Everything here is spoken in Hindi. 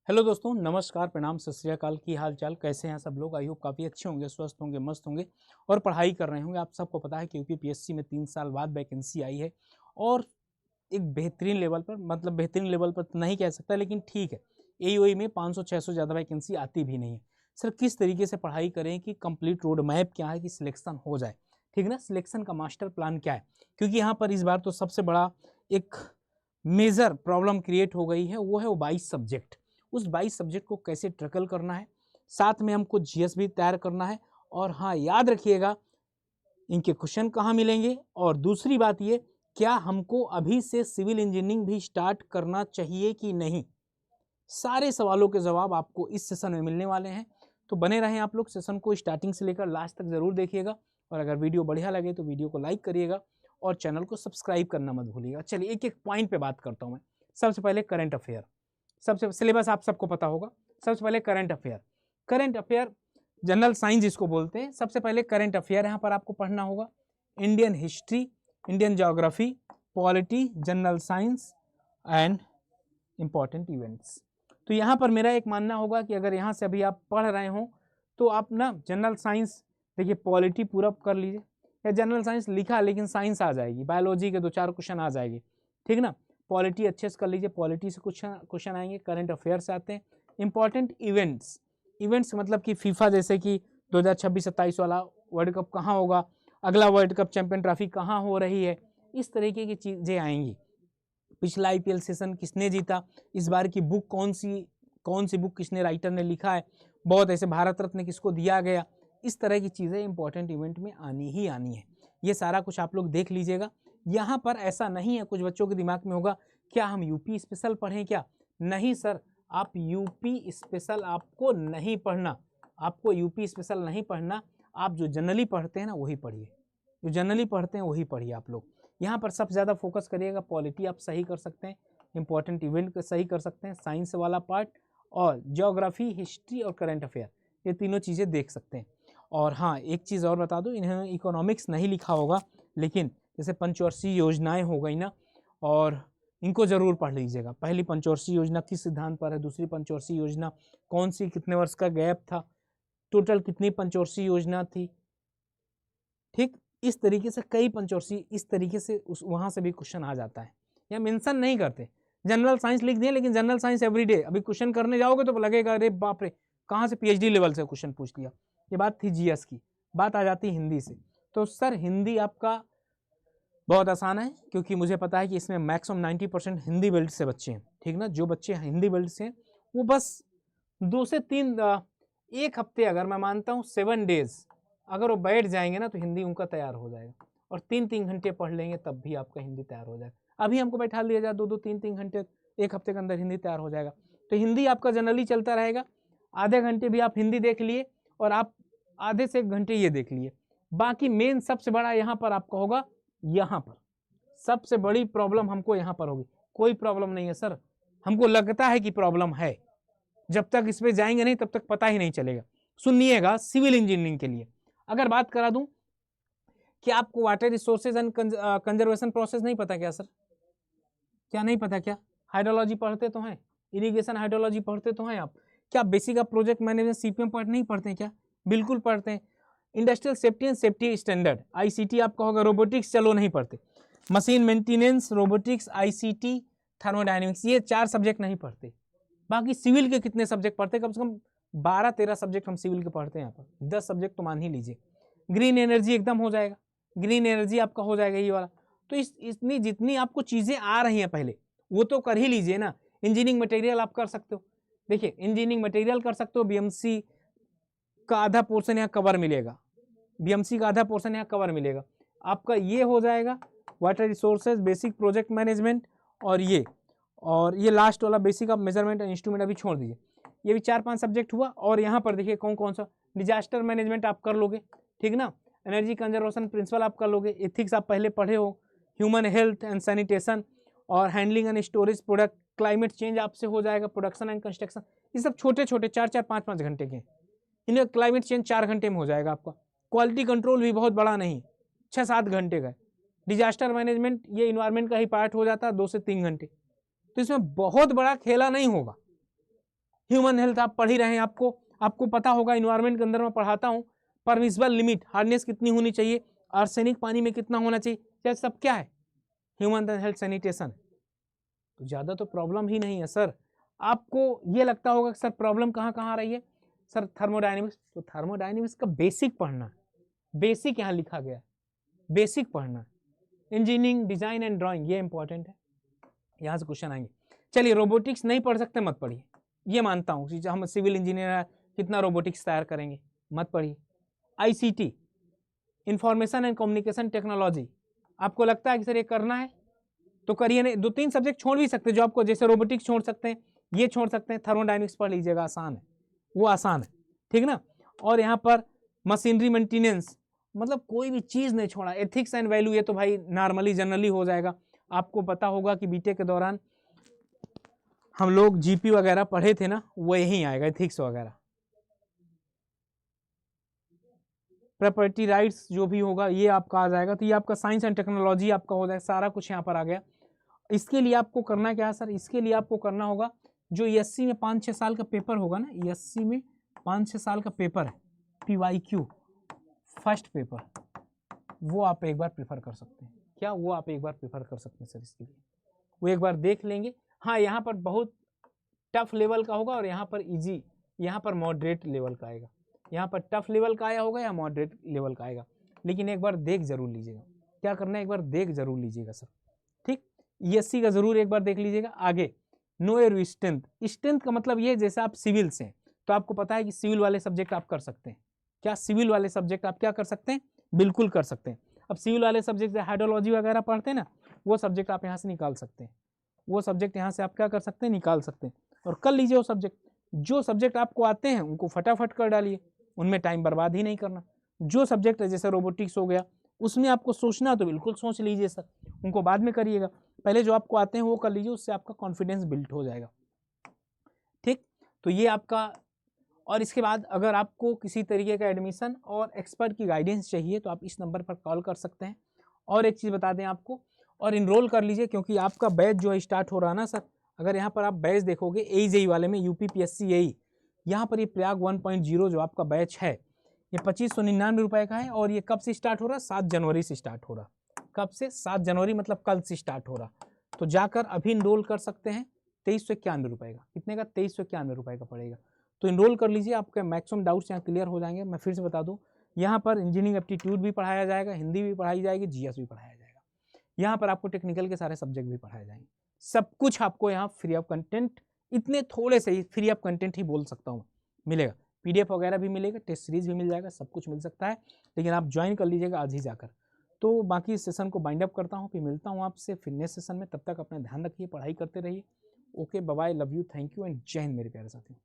हेलो दोस्तों, नमस्कार, प्रणाम, सत श्री अकाल। की हाल चाल कैसे हैं सब लोग? आई होप काफ़ी अच्छे होंगे, स्वस्थ होंगे, मस्त होंगे और पढ़ाई कर रहे होंगे। आप सबको पता है कि यूपीपीएससी में 3 साल बाद वैकेंसी आई है और एक बेहतरीन लेवल पर, मतलब बेहतरीन लेवल पर तो नहीं कह सकता, लेकिन ठीक है। एईओई में 500-600 ज़्यादा वैकेंसी आती भी नहीं है। सर किस तरीके से पढ़ाई करें कि कंप्लीट रोड मैप क्या है कि सिलेक्शन हो जाए, ठीक ना? सिलेक्शन का मास्टर प्लान क्या है? क्योंकि यहाँ पर इस बार तो सबसे बड़ा एक मेजर प्रॉब्लम क्रिएट हो गई है, वो है वो 22 सब्जेक्ट। उस 22 सब्जेक्ट को कैसे ट्रैकल करना है, साथ में हमको जीएस भी तैयार करना है। और हाँ, याद रखिएगा इनके क्वेश्चन कहाँ मिलेंगे। और दूसरी बात ये, क्या हमको अभी से सिविल इंजीनियरिंग भी स्टार्ट करना चाहिए कि नहीं, सारे सवालों के जवाब आपको इस सेशन में मिलने वाले हैं। तो बने रहें आप लोग, सेशन को स्टार्टिंग से लेकर लास्ट तक जरूर देखिएगा। और अगर वीडियो बढ़िया लगे तो वीडियो को लाइक करिएगा और चैनल को सब्सक्राइब करना मत भूलिएगा। चलिए एक एक पॉइंट पे बात करता हूं मैं। सबसे पहले करंट अफेयर, सबसे सिलेबस आप सबको पता होगा। सबसे पहले current affair, current affair general science जिसको बोलते हैं। सबसे पहले करंट अफेयर यहाँ पर आपको पढ़ना होगा। Indian history, Indian geography, polity, general science and important events. तो यहाँ पर मेरा एक मानना होगा कि अगर यहाँ से अभी आप पढ़ रहे हो तो आप ना जनरल साइंस, देखिए पॉलिटी पूरा कर लीजिए, या जनरल साइंस लिखा लेकिन साइंस आ जाएगी, बायोलॉजी के 2-4 क्वेश्चन आ जाएगी, ठीक ना? पॉलिटी अच्छे से कर लीजिए, पॉलिटी से क्वेश्चन आएंगे, करंट अफेयर से आते हैं। इंपॉर्टेंट इवेंट्स, इवेंट्स मतलब कि फीफा जैसे कि 2026-27 वाला वर्ल्ड कप कहाँ होगा, अगला वर्ल्ड कप चैंपियन ट्रॉफी कहाँ हो रही है, इस तरीके की चीज़ें आएंगी। पिछला आईपीएल सेशन किसने जीता, इस बार की बुक कौन सी बुक किसने राइटर ने लिखा है, बहुत ऐसे भारत रत्न किसको दिया गया, इस तरह की चीज़ें इंपॉर्टेंट इवेंट में आनी ही आनी है। ये सारा कुछ आप लोग देख लीजिएगा। यहाँ पर ऐसा नहीं है, कुछ बच्चों के दिमाग में होगा क्या हम यूपी स्पेशल पढ़ें क्या? नहीं सर, आप यूपी स्पेशल आपको नहीं पढ़ना, आपको यूपी स्पेशल नहीं पढ़ना। आप जो जनरली पढ़ते हैं ना वही पढ़िए, जो जनरली पढ़ते हैं वही पढ़िए आप लोग। यहाँ पर सबसे ज़्यादा फोकस करिएगा, पॉलिटी आप सही कर सकते हैं, इंपॉर्टेंट इवेंट को सही कर सकते हैं, साइंस वाला पार्ट, और ज्योग्राफी, हिस्ट्री और करंट अफेयर, ये तीनों चीज़ें देख सकते हैं। और हाँ, एक चीज़ और बता दूँ, इन्होंने इकोनॉमिक्स नहीं लिखा होगा, लेकिन जैसे पंचवर्षीय योजनाएं हो गई ना, और इनको जरूर पढ़ लीजिएगा। पहली पंचवर्षीय योजना किस सिद्धांत पर है, दूसरी पंचवर्षीय योजना कौन सी, कितने वर्ष का गैप था, टोटल कितनी पंचवर्षीय योजना थी, ठीक? इस तरीके से कई पंचवर्षीय, इस तरीके से उस वहां से भी क्वेश्चन आ जाता है, या मेंशन नहीं करते। जनरल साइंस लिख दिए, लेकिन जनरल साइंस एवरीडे अभी क्वेश्चन करने जाओगे तो लगेगा अरे बाप रे, कहाँ से पीएचडी लेवल से क्वेश्चन पूछ लिया। ये बात थी जीएस की, बात आ जाती हिंदी से। तो सर हिंदी आपका बहुत आसान है, क्योंकि मुझे पता है कि इसमें मैक्सिमम 90% हिंदी बेल्ट से बच्चे हैं, ठीक ना? जो बच्चे हिंदी बेल्ट से हैं वो बस 2 से 3, एक हफ्ते, अगर मैं मानता हूँ 7 डेज अगर वो बैठ जाएंगे ना तो हिंदी उनका तैयार हो जाएगा। और 3-3 घंटे पढ़ लेंगे तब भी आपका हिंदी तैयार हो जाएगा। अभी हमको बैठा लिया जाए 2-2, 3-3 घंटे, एक हफ्ते के अंदर हिंदी तैयार हो जाएगा। तो हिंदी आपका जनरली चलता रहेगा, आधे घंटे भी आप हिंदी देख लिए और आप आधे से 1 घंटे ये देख लिए। बाकी मेन सबसे बड़ा यहाँ पर आपका होगा, यहाँ पर सबसे बड़ी प्रॉब्लम हमको यहाँ पर होगी। कोई प्रॉब्लम नहीं है सर, हमको लगता है कि प्रॉब्लम है, जब तक इस पे जाएंगे नहीं तब तक पता ही नहीं चलेगा। सुनिएगा, सिविल इंजीनियरिंग के लिए अगर बात करा दूं कि आपको water resources and conservation process नहीं पता क्या सर? क्या नहीं पता क्या? हाइड्रोलॉजी पढ़ते तो हैं, इरिगेशन हाइड्रोलॉजी पढ़ते तो हैं आप। क्या basic of project management CPM part नहीं पढ़ते हैं क्या? बिल्कुल पढ़ते हैं। Industrial safety and safety standard ICT आपका होगा। रोबोटिक्स चलो नहीं पढ़ते, machine maintenance, robotics, ICT, thermodynamics, ये 4 सब्जेक्ट नहीं पढ़ते। बाकी सिविल के कितने सब्जेक्ट पढ़ते हैं? कम से कम 12-13 सब्जेक्ट हम सिविल के पढ़ते हैं यहाँ पर, 10 सब्जेक्ट तो मान ही लीजिए। ग्रीन एनर्जी एकदम हो जाएगा, ग्रीन एनर्जी आपका हो जाएगा ये वाला। तो इतनी जितनी आपको चीजें आ रही हैं पहले वो तो कर ही लीजिए ना। इंजीनियरिंग मटेरियल आप कर सकते हो, देखिए इंजीनियरिंग मटेरियल कर सकते हो, बीएमसी का आधा पोर्शन यहाँ कवर मिलेगा, बीएमसी का आधा पोर्शन यहाँ कवर मिलेगा आपका, ये हो जाएगा। Water resources, basic project management, और ये लास्ट वाला basic of measurement and instrument अभी छोड़ दीजिए। ये भी 4-5 सब्जेक्ट हुआ। और यहाँ पर देखिए कौन कौन सा, डिजास्टर मैनेजमेंट आप कर लोगे, ठीक ना? एनर्जी कंजर्वेशन प्रिंसिपल आप कर लोगे, एथिक्स आप पहले पढ़े हो, ह्यूमन हेल्थ एंड सैनिटेशन, और handling and storage product, climate change आपसे हो जाएगा, प्रोडक्शन एंड कंस्ट्रक्शन। ये सब छोटे छोटे 4-4, 5-5 घंटे के, इन्हें क्लाइमेट चेंज 4 घंटे में हो जाएगा आपका। क्वालिटी कंट्रोल भी बहुत बड़ा नहीं, 6-7 घंटे का। डिजास्टर मैनेजमेंट ये इन्वायरमेंट का ही पार्ट हो जाता है, 2 से 3 घंटे। तो इसमें बहुत बड़ा खेला नहीं होगा, ह्यूमन हेल्थ आप पढ़ ही रहे हैं, आपको पता होगा, इन्वायरमेंट के अंदर मैं पढ़ाता हूँ, परमिसिबल लिमिट हार्डनेस कितनी होनी चाहिए, आर्सेनिक पानी में कितना होना चाहिए, क्या सब क्या है, ह्यूमन हेल्थ सैनिटेशन। तो ज्यादा तो प्रॉब्लम ही नहीं है सर। आपको ये लगता होगा कि सर प्रॉब्लम कहाँ कहाँ आ रही है, सर थर्मोडायनेमिक्स। तो थर्मोडायनेमिक्स का बेसिक पढ़ना, बेसिक यहाँ लिखा गया है, बेसिक पढ़ना। इंजीनियरिंग डिजाइन एंड ड्राइंग ये इंपॉर्टेंट है, यहाँ से क्वेश्चन आएंगे। चलिए रोबोटिक्स नहीं पढ़ सकते मत पढ़िए, ये मानता हूँ कि हम सिविल इंजीनियर कितना रोबोटिक्स तैयार करेंगे, मत पढ़िए। ICT, information and communication technology, आपको लगता है कि सर ये करना है तो करिए, नहीं 2-3 सब्जेक्ट छोड़ भी सकते हैं जो आपको, जैसे रोबोटिक्स छोड़ सकते हैं, ये छोड़ सकते हैं, थर्मोडायनेमिक्स पढ़ लीजिएगा, आसान है, वो आसान है, ठीक ना। और यहाँ पर मशीनरी मेंटेनेंस, मतलब कोई भी चीज नहीं छोड़ा। एथिक्स एंड वैल्यू ये तो भाई नॉर्मली जनरली हो जाएगा। आपको पता होगा कि बीटेक के दौरान हम लोग जीपी वगैरह पढ़े थे ना, वो यही आएगा, एथिक्स वगैरह। प्रॉपर्टी राइट्स जो भी होगा ये आपका आ जाएगा। तो ये आपका साइंस एंड टेक्नोलॉजी आपका हो जाएगा, सारा कुछ यहाँ पर आ गया। इसके लिए आपको करना क्या है सर, इसके लिए आपको करना होगा जो ईएससी में 5-6 साल का पेपर होगा ना, ईएससी में 5-6 साल का पेपर है, पीवाईक्यू फर्स्ट पेपर, वो आप एक बार प्रेफर कर सकते हैं। क्या वो आप एक बार प्रेफर कर सकते हैं सर, इसके लिए वो एक बार देख लेंगे। हाँ यहाँ पर बहुत टफ लेवल का होगा और यहाँ पर इजी, यहाँ पर मॉडरेट लेवल का आएगा, यहाँ पर टफ लेवल का आया होगा या मॉडरेट लेवल का आएगा, लेकिन एक बार देख जरूर लीजिएगा। क्या करना है, एक बार देख जरूर लीजिएगा सर, ठीक। ईएससी का जरूर एक बार देख लीजिएगा। आगे नो एयर स्ट्रेंथ, स्ट्रेंथ का मतलब ये जैसे आप सिविल से तो आपको पता है कि सिविल वाले सब्जेक्ट आप कर सकते हैं। क्या सिविल वाले सब्जेक्ट आप क्या कर सकते हैं, बिल्कुल कर सकते हैं। अब सिविल वाले सब्जेक्ट हाइड्रोलॉजी वगैरह पढ़ते हैं ना, वो सब्जेक्ट आप यहाँ से निकाल सकते हैं, वो सब्जेक्ट यहाँ से आप क्या कर सकते हैं, निकाल सकते हैं और कर लीजिए वो सब्जेक्ट। जो सब्जेक्ट आपको आते हैं उनको फटाफट कर डालिए, उनमें टाइम बर्बाद ही नहीं करना। जो सब्जेक्ट है जैसे रोबोटिक्स हो गया, उसमें आपको सोचना तो बिल्कुल सोच लीजिए सर, उनको बाद में करिएगा, पहले जो आपको आते हैं वो कर लीजिए, उससे आपका कॉन्फिडेंस बिल्ड हो जाएगा, ठीक। तो ये आपका, और इसके बाद अगर आपको किसी तरीके का एडमिशन और एक्सपर्ट की गाइडेंस चाहिए तो आप इस नंबर पर कॉल कर सकते हैं। और एक चीज़ बता दें आपको, और इनरोल कर लीजिए क्योंकि आपका बैच जो है स्टार्ट हो रहा है ना सर। अगर यहाँ पर आप बैच देखोगे AJE वाले में, UPPSC AE, यहाँ पर ये प्रयाग 1.0 जो आपका बैच है ये 2599 रुपये का है। और ये कब से स्टार्ट हो रहा है, 7 जनवरी से स्टार्ट हो रहा। कब से, 7 जनवरी मतलब कल से स्टार्ट हो रहा। तो जाकर अभी इनरोल कर सकते हैं, 2391 रुपये का, कितने का, 2391 रुपये का पड़ेगा। तो इनरोल कर लीजिए, आपके मैक्सिमम डाउट्स यहाँ क्लियर हो जाएंगे। मैं फिर से बता दूँ, यहाँ पर इंजीनियरिंग एप्टीट्यूड भी पढ़ाया जाएगा, हिंदी भी पढ़ाई जाएगी, GS भी पढ़ाया जाएगा, यहाँ पर आपको टेक्निकल के सारे सब्जेक्ट भी पढ़ाए जाएंगे। सब कुछ आपको यहाँ फ्री ऑफ कंटेंट, इतने थोड़े से ही फ्री ऑफ कंटेंट ही बोल सकता हूँ, मिलेगा। PDF वगैरह भी मिलेगा, टेस्ट सीरीज भी मिल जाएगा, सब कुछ मिल सकता है, लेकिन आप ज्वाइन कर लीजिएगा आज ही जाकर। तो बाकी इस सेशन को बाइंड अप करता हूँ, फिर मिलता हूँ आपसे फिर नेक्स्ट सेशन में। तब तक अपना ध्यान रखिए, पढ़ाई करते रहिए। Okay, bye bye, love you, thank you and जय हिंद मेरे प्यारे साथियों।